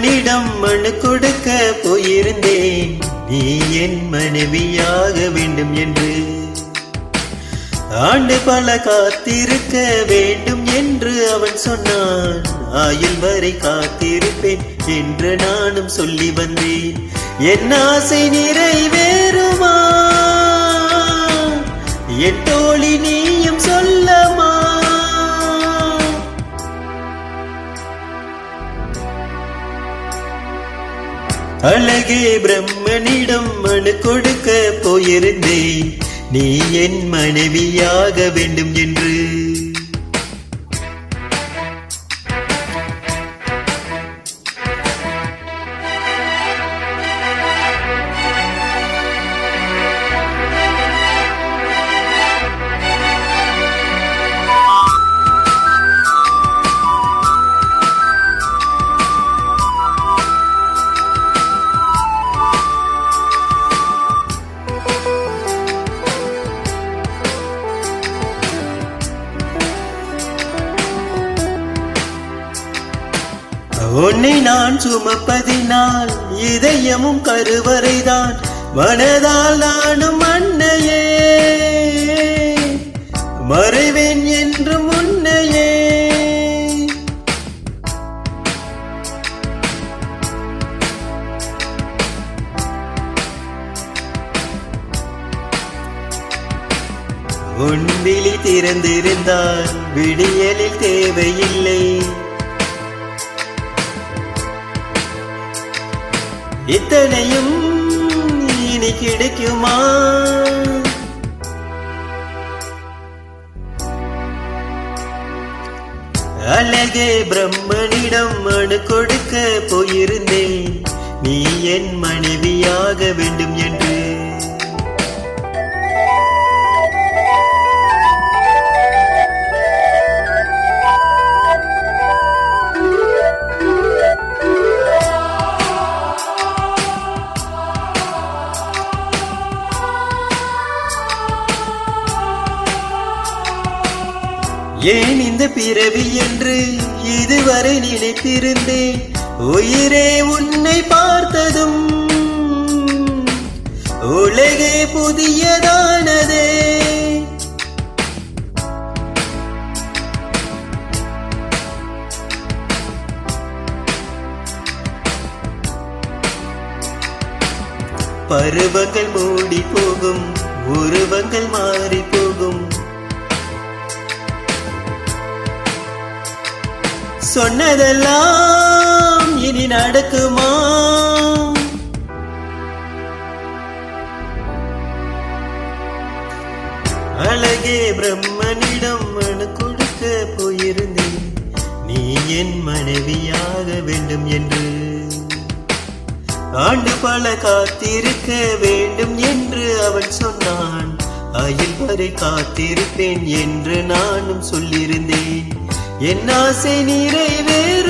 பிரம்மனிடம் மனு கொடுக்க போயிருந்தேன், நீ என் மனைவியாக வேண்டும் என்று. ஆண்டு பல காத்திருக்க வேண்டும் என்று அவன் சொன்னான், ஆயுள் வரை காத்திருப்பேன் என்று நானும் சொல்லி வந்தேன். என் ஆசை நிறைவேறுமா என் தோழி, நீயும் சொல்லமா? அழகே பிரம்மனிடம் மனு கொடுக்க போயிருந்தேன், நீ என் மனைவியாக வேண்டும் என்று. உன்னை நான் சுமப்பதினால் இதயமும் கருவறைதான், மனதால் நானும் அன்னையே மறைவேன் என்று முன்னையே. உன் விழி திறந்திருந்தால் விடியலில் தேவையில்லை, இத்தனையும் இனி கிடைக்குமா? அழகே பிரம்மனிடம் மனு கொடுக்க போயிருந்தேன், நீ என் மனைவியாக வேண்டும் என்று. ஏன் இந்த பிறவி என்று இதுவரை நினைத்திருந்தேன், உயிரே உன்னை பார்த்ததும் உலகே புதியதானதே. பருவங்கள் மூடி போகும், உருவங்கள் மாறி போகும், சொன்னதெல்லாம் இனி நடக்குமா? அழகே பிரம்மனிடம் மனு கொடுக்க போயிருந்தேன், நீ என் மனைவியாக வேண்டும் என்று. ஆண்டு பல காத்திருக்க வேண்டும் என்று அவன் சொன்னான், ஆயுள் வரை காத்திருப்பேன் என்று நானும் சொல்லியிருந்தேன். என் ஆசை நிறைவேறும்